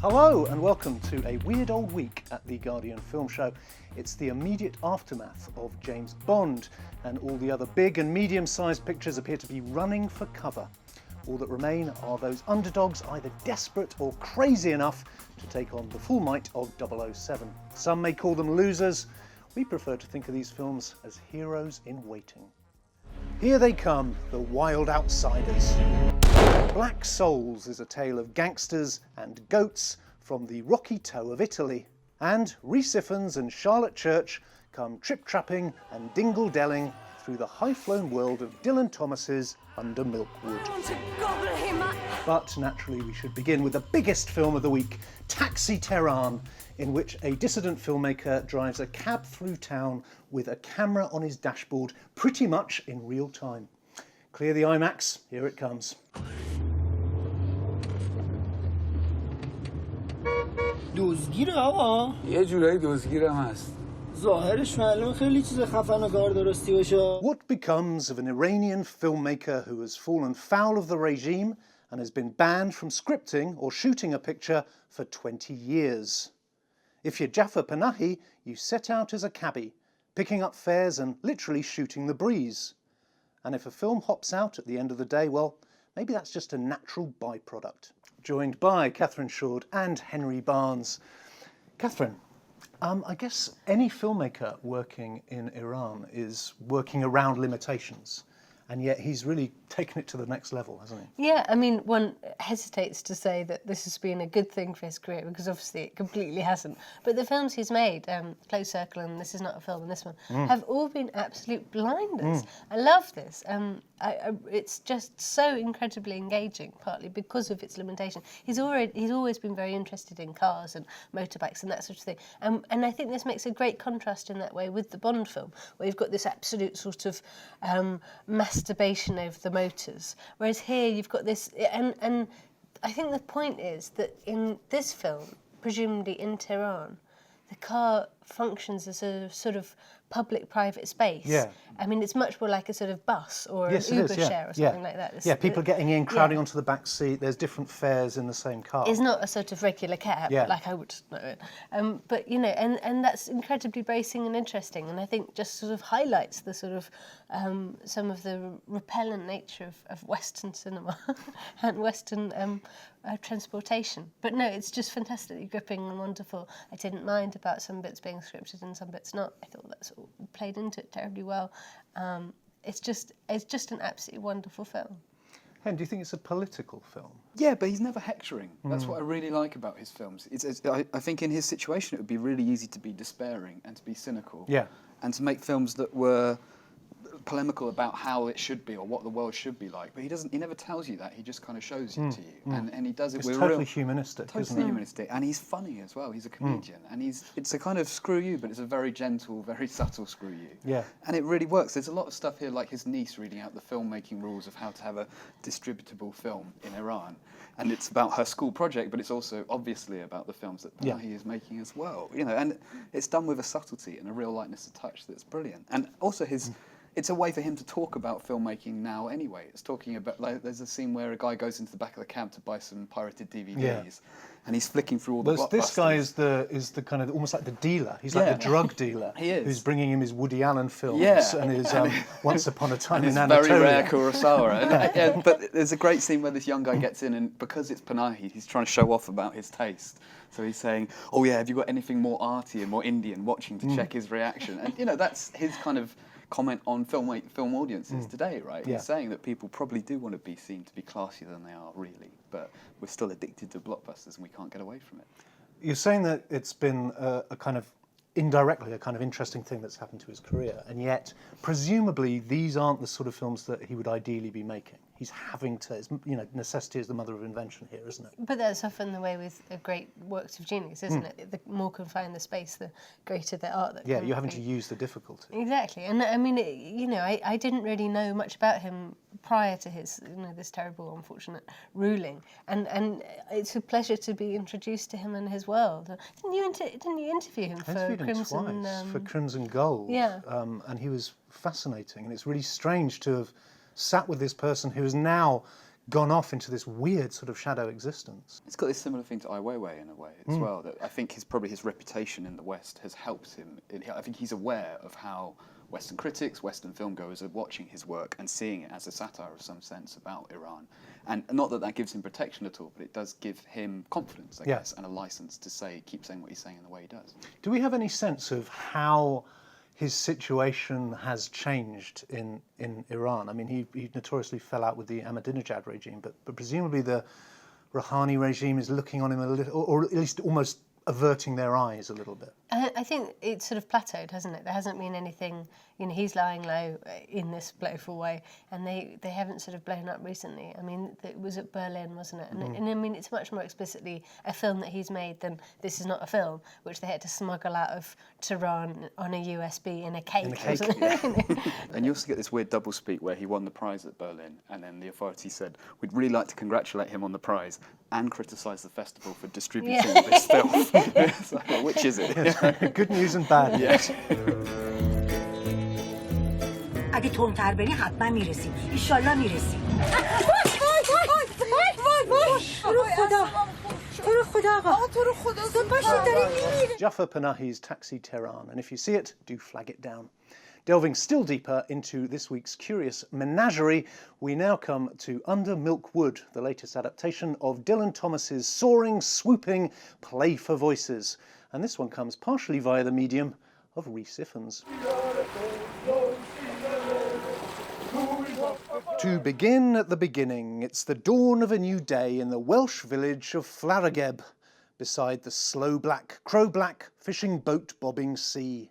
Hello and welcome to a weird old week at the Guardian Film Show. It's the immediate aftermath of James Bond, and all the other big and medium-sized pictures appear to be running for cover. All that remain are those underdogs either desperate or crazy enough to take on the full might of 007. Some may call them losers. We prefer to think of these films as heroes in waiting. Here they come, the wild outsiders. Black Souls is a tale of gangsters and goats from the rocky toe of Italy. And Rhys Ifans and Charlotte Church come trip-trapping and dingle-delling through the high-flown world of Dylan Thomas's Under Milkwood. But naturally we should begin with the biggest film of the week, Taxi Tehran, in which a dissident filmmaker drives a cab through town with a camera on his dashboard pretty much in real time. Clear the IMAX, here it comes. دزدگیره آقا یه جورایی دزدگیرم هست ظاهرش معلومه خیلی چیز خفن و کار درستی باشه. What becomes of an Iranian filmmaker who has fallen foul of the regime and has been banned from scripting or shooting a picture for 20 years? If you're Jafar Panahi, you set out as a cabbie, picking up fares and literally shooting the breeze. And if a film hops out at the end of the day, well, maybe that's just a natural byproduct. Joined by Catherine Shord and Henry Barnes. Catherine, I guess any filmmaker working in Iran is working around limitations, and yet he's really taken it to the next level, hasn't he? Yeah, I mean, one hesitates to say that this has been a good thing for his career, because obviously it completely hasn't. But the films he's made, Close Circle and This Is Not a Film and this one, have all been absolute blinders. I love this. It's just so incredibly engaging, partly because of its limitation. He's always been very interested in cars and motorbikes and that sort of thing. And I think this makes a great contrast in that way with the Bond film, where you've got this absolute sort of masturbation over the motors, whereas here you've got this, and I think the point is that in this film, presumably in Tehran, the car functions as a sort of public-private space. Yeah. I mean, it's much more like a sort of bus or an Uber share or something like that. Yeah, people getting in, crowding onto the back seat. There's different fares in the same car. It's not a sort of regular cab, like I would know it. But, you know, and that's incredibly bracing and interesting, and I think just sort of highlights the sort of some of the repellent nature of Western cinema and Western transportation. But no, it's just fantastically gripping and wonderful. I didn't mind about some bits being scripted and some bits not. I thought that's all played into it terribly well. It's just an absolutely wonderful film. Hen, do you think it's a political film? Yeah, but he's never hectoring. That's what I really like about his films. I think in his situation it would be really easy to be despairing and to be cynical. Yeah. And to make films that were polemical about how it should be or what the world should be like, but he never tells you that. He just kind of shows it to you, and he does it It's with totally humanistic, totally isn't it? humanistic, and he's funny as well. He's a comedian, and it's a kind of screw you, but it's a very gentle, very subtle screw you. Yeah. And it really works. There's a lot of stuff here, like his niece reading out the filmmaking rules of how to have a distributable film in Iran, and it's about her school project, but it's also obviously about the films that Panahi is making as well. You know, and it's done with a subtlety and a real lightness of touch that's brilliant, and also his. It's a way for him to talk about filmmaking now anyway. It's talking about, like, there's a scene where a guy goes into the back of the cab to buy some pirated DVDs, and he's flicking through all the blockbusters. This guy is the kind of almost like the dealer. He's like the drug dealer. He is. Who's bringing him his Woody Allen films and his Once Upon a Time in Anatolia. Very rare Kurosawa. But there's a great scene where this young guy gets in, and because it's Panahi, he's trying to show off about his taste. So he's saying, "Oh yeah, have you got anything more arty and more Indian?" Watching to check his reaction, and you know that's his kind of comment on film audiences today, right? Yeah. He's saying that people probably do want to be seen to be classier than they are really, but we're still addicted to blockbusters and we can't get away from it. You're saying that it's been a kind of indirectly a kind of interesting thing that's happened to his career, and yet presumably these aren't the sort of films that he would ideally be making. He's having to, you know, necessity is the mother of invention here, isn't it? But that's often the way with great works of genius, isn't it? The more confined the space, the greater the art that you're having to use the difficulty. Exactly, and I mean, I didn't really know much about him prior to his, this terrible, unfortunate ruling, and it's a pleasure to be introduced to him and his world. Didn't you interview him for Crimson? Twice, for Crimson Gold. Yeah. And he was fascinating, and it's really strange to have sat with this person who is now gone off into this weird sort of shadow existence. It's got this similar thing to Ai Weiwei in a way as well. That I think probably his reputation in the West has helped him. I think he's aware of how Western critics, Western filmgoers are watching his work and seeing it as a satire of some sense about Iran. And not that gives him protection at all, but it does give him confidence, I guess, and a license to keep saying what he's saying in the way he does. Do we have any sense of how his situation has changed in Iran? I mean, he notoriously fell out with the Ahmadinejad regime, but presumably the Rouhani regime is looking on him a little, or at least almost averting their eyes a little bit. I think it's sort of plateaued, hasn't it? There hasn't been anything, he's lying low in this blowful way, and they haven't sort of blown up recently. I mean, it was at Berlin, wasn't it? And I mean, it's much more explicitly a film that he's made than This Is Not a Film, which they had to smuggle out of Tehran on a USB in a cake. And you also get this weird doublespeak where he won the prize at Berlin, and then the authorities said, we'd really like to congratulate him on the prize and criticise the festival for distributing this film. So, which is it? Good news and bad news. اگه تندتر بری حتما میرسیم انشالله میرسیم Jafar Panahi's Taxi Tehran, and if you see it, do flag it down. Delving still deeper into this week's curious menagerie, we now come to Under Milk Wood, the latest adaptation of Dylan Thomas's soaring, swooping play for voices. And this one comes partially via the medium of Rhys Ifans. To begin at the beginning, it's the dawn of a new day in the Welsh village of Flarageb, beside the slow black, crow-black fishing boat bobbing sea.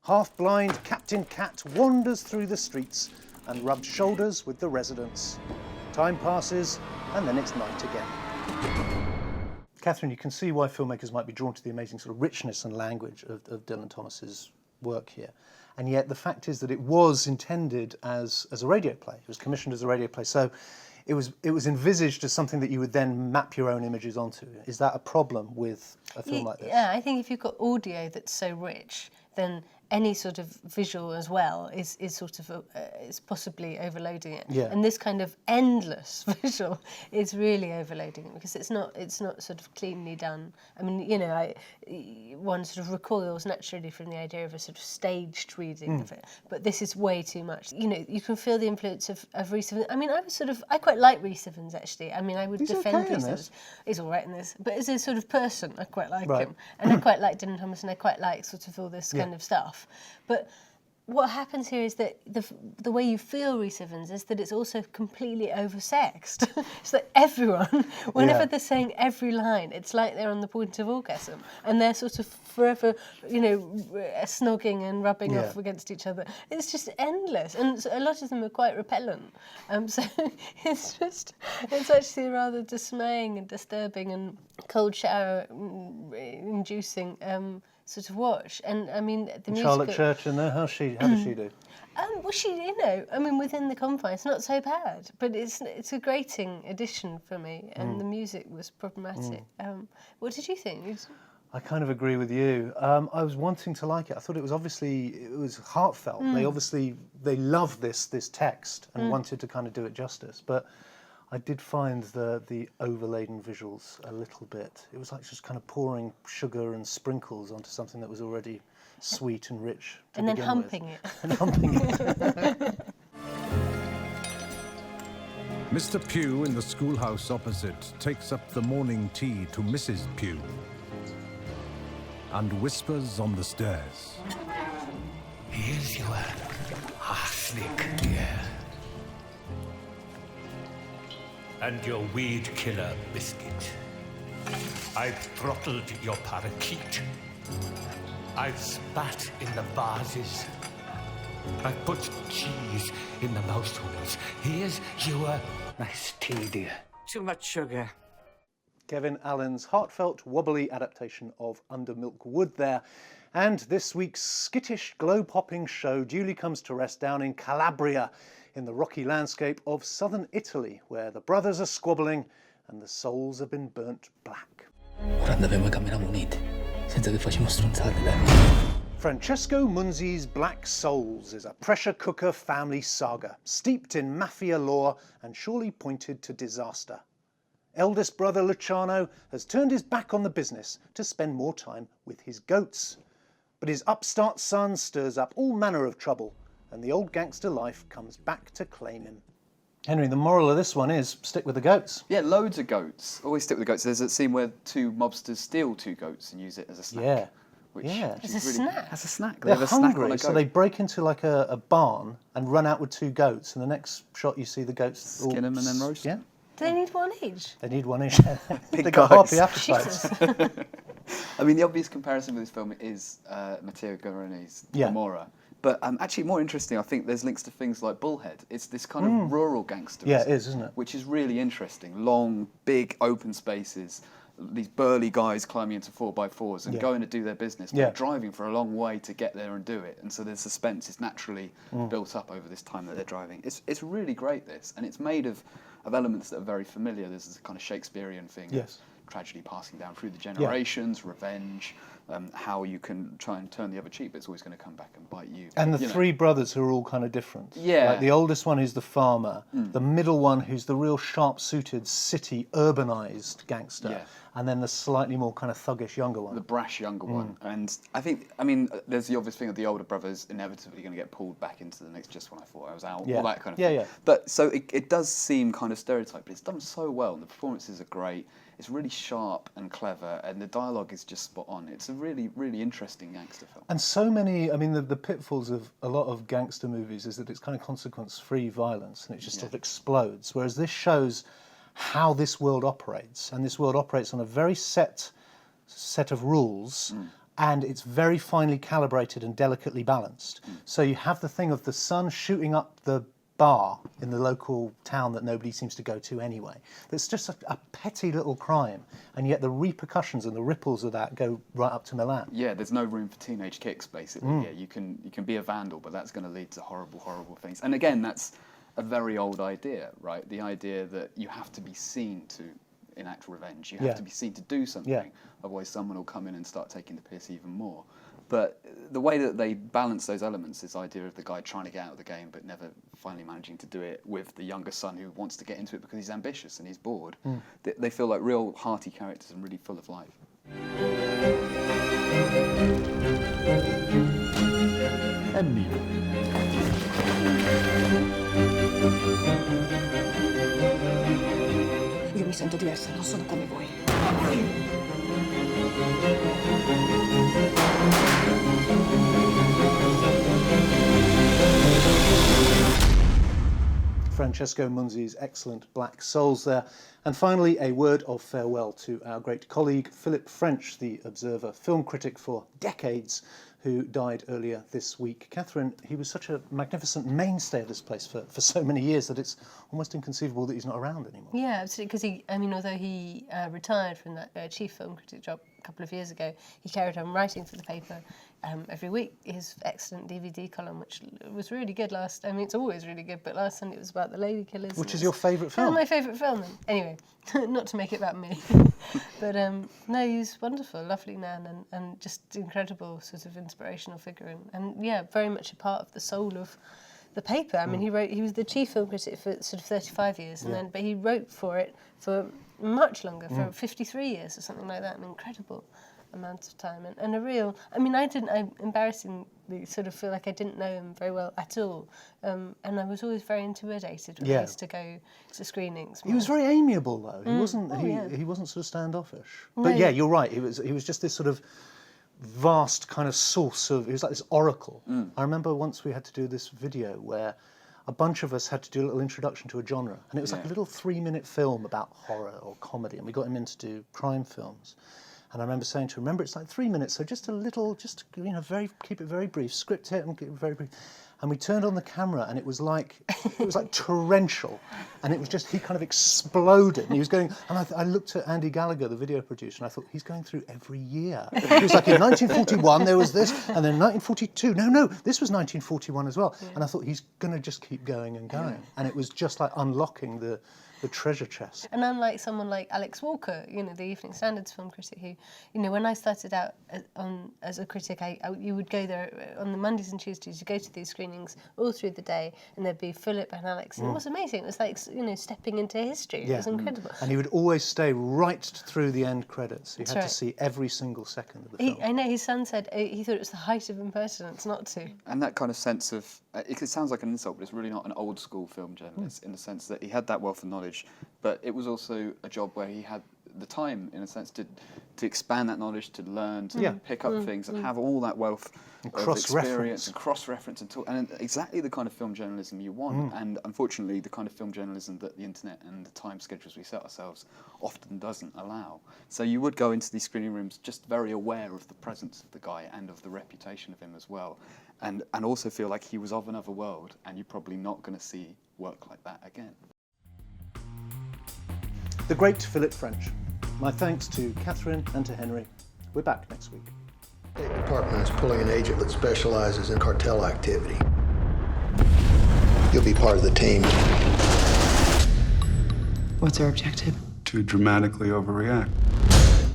Half-blind Captain Cat wanders through the streets and rubs shoulders with the residents. Time passes, and then it's night again. Catherine, you can see why filmmakers might be drawn to the amazing sort of richness and language of Dylan Thomas's work here. And yet the fact is that it was intended as a radio play. It was commissioned as a radio play. So it was envisaged as something that you would then map your own images onto. Is that a problem with a film like this? Yeah, I think if you've got audio that's so rich, then any sort of visual as well is sort of is possibly overloading it. Yeah. And this kind of endless visual is really overloading it because it's not sort of cleanly done. I mean, one sort of recoils naturally from the idea of a sort of staged reading of it, but this is way too much. You can feel the influence of Rhys Ifans. I mean, I quite like Rhys Ifans actually. I mean, I would defend Rhys Ifans. He's all right in this, but as a sort of person, I quite like him, and I quite like Dylan Thomas, and I quite like sort of all this kind of stuff. But what happens here is that the way you feel Rhys Ifans is that it's also completely oversexed. It's that everyone, whenever they're saying every line, it's like they're on the point of orgasm, and they're sort of forever, snogging and rubbing off against each other. It's just endless, and so a lot of them are quite repellent. So it's actually rather dismaying and disturbing and cold shower inducing. Sort of watch, and I mean the music. Charlotte Church in there, how does she do? Well, I mean, within the confines, not so bad, but it's a grating addition for me, and the music was problematic. What did you think? I kind of agree with you. I was wanting to like it. I thought it was heartfelt. They loved this text and wanted to kind of do it justice, but I did find the overladen visuals a little bit. It was like just kind of pouring sugar and sprinkles onto something that was already sweet and rich to and then begin humping with. it. And humping it. Mr. Pugh in the schoolhouse opposite takes up the morning tea to Mrs. Pugh and whispers on the stairs. Here's your arsenic, dear. And your weed killer biscuit. I've throttled your parakeet. I've spat in the vases. I've put cheese in the mouse holes. Here's your nice tea, dear. Too much sugar. Kevin Allen's heartfelt, wobbly adaptation of Under Milk Wood there. And this week's skittish, globe-hopping show duly comes to rest down in Calabria, in the rocky landscape of southern Italy, where the brothers are squabbling and the souls have been burnt black. Francesco Munzi's Black Souls is a pressure cooker family saga, steeped in mafia lore and surely pointed to disaster. Eldest brother Luciano has turned his back on the business to spend more time with his goats. But his upstart son stirs up all manner of trouble, and the old gangster life comes back to claim him. Henry, the moral of this one is stick with the goats. Yeah, loads of goats. Always stick with the goats. There's a scene where two mobsters steal two goats and use it as a snack. Yeah. Which Yeah. is As a really, snack? As a snack. They They're have a snack on a hungry, goat. so they break into like a barn and run out with two goats, and the next shot you see the goats Skin them and then roast Yeah, them. Do they need one each? they need one each. Big They got guys. happy appetites. Jesus. I mean, the obvious comparison with this film is Matteo Garrone's Yeah. Gomorrah. But actually more interesting, I think there's links to things like Bullhead. It's this kind of rural gangsterism. Yeah, it is, isn't it? Which is really interesting. Long, big, open spaces. These burly guys climbing into 4x4s and Yeah. going to do their business, but Yeah. driving for a long way to get there and do it. And so the suspense is naturally built up over this time that they're driving. It's really great, this. And it's made of elements that are very familiar. There's this kind of Shakespearean thing. Yes. Tragedy passing down through the generations, revenge, how you can try and turn the other cheek, but it's always going to come back and bite you. And the You know. three brothers who are all kind of different. Yeah. Like the oldest one who's the farmer, the middle one who's the real sharp-suited, city, urbanised gangster, Yeah. and then the slightly more kind of thuggish younger one. The brash younger one. And I mean, there's the obvious thing of the older brothers inevitably going to get pulled back into the next Just When I Thought I Was Out, Yeah. all that kind of Yeah, thing. yeah. But so it does seem kind of stereotyped, but it's done so well, and the performances are great. It's really sharp and clever, and the dialogue is just spot on. It's a really, really interesting gangster film. And so many, I mean, the pitfalls of a lot of gangster movies is that it's kind of consequence-free violence, and it just sort of explodes, whereas this shows how this world operates, and this world operates on a very set of rules, and it's very finely calibrated and delicately balanced. So you have the thing of the son shooting up the bar in the local town that nobody seems to go to anyway. That's just a petty little crime, and yet the repercussions and the ripples of that go right up to Milan. Yeah, there's no room for teenage kicks, basically. Yeah, you can be a vandal, but that's going to lead to horrible, horrible things. And again, that's a very old idea, right? The idea that you have to be seen to enact revenge. You have Yeah. to be seen to do something, Yeah. otherwise someone will come in and start taking the piss even more. But the way that they balance those elements, this idea of the guy trying to get out of the game but never finally managing to do it, with the younger son who wants to get into it because he's ambitious and he's bored, they feel like real hearty characters and really full of life. Io mi sento diversa, non sono come voi. Francesco Munzi's excellent Black Souls there. And finally, a word of farewell to our great colleague, Philip French, the Observer film critic for decades, who died earlier this week. Catherine, he was such a magnificent mainstay of this place for so many years that it's almost inconceivable that he's not around anymore. Yeah, absolutely. Because although he retired from that chief film critic job a couple of years ago, he carried on writing for the paper every week. His excellent DVD column, which was really good last. I mean, it's always really good, but last Sunday it was about the lady killers. Which is your favourite film? That was my favourite film. Then. Anyway, not to make it about me, but no, he's wonderful, lovely man, and just incredible sort of inspirational figure, and yeah, very much a part of the soul of the paper. I mean, he was the chief film critic for sort of 35 years, and but he wrote for it for much longer, for 53 years or something like that, an incredible amount of time, and a real, I mean, I embarrassingly sort of feel like I didn't know him very well at all, and I was always very intimidated when I used to go to screenings. He was very amiable, though. He wasn't. He wasn't sort of standoffish. But yeah, you're right. He was just this sort of vast kind of source of. He was like this oracle. I remember once we had to do this video where a bunch of us had to do a little introduction to a genre, and it was like a little 3-minute film about horror or comedy, and we got him in to do crime films. And I remember saying to him, remember, it's like 3 minutes, so just a little, keep it very brief, script it and keep it very brief. and we turned on the camera, and it was like torrential, and it was just, he kind of exploded, and he was going, and I looked at Andy Gallagher, the video producer, and I thought, he's going through every year. He was like, in 1941 there was this, and then 1942, no, this was 1941 as well, and I thought, he's going to just keep going and going, and it was just like unlocking the treasure chest. And unlike someone like Alex Walker, you know, the Evening Standard's film critic, who, you know, when I started out as a critic, you would go there on the Mondays and Tuesdays, you go to these screenings all through the day, and there'd be Philip and Alex, and it was amazing. It was like, you know, stepping into history. It was incredible. And he would always stay right through the end credits. He had to see every single second of the film. I know, his son said he thought it was the height of impertinence not to. And that kind of sense of, it sounds like an insult, but it's really not, an old school film journalist in the sense that he had that wealth of knowledge, but it was also a job where he had the time, in a sense, to expand that knowledge, to learn, to pick up things, and have all that wealth of experience and cross-reference and talk, and exactly the kind of film journalism you want. And unfortunately, the kind of film journalism that the internet and the time schedules we set ourselves often doesn't allow. So you would go into these screening rooms just very aware of the presence of the guy and of the reputation of him as well, and also feel like he was of another world, and you're probably not going to see work like that again. The great Philip French. My thanks to Catherine and to Henry. We're back next week. The State Department is pulling an agent that specializes in cartel activity. You'll be part of the team. What's our objective? To dramatically overreact.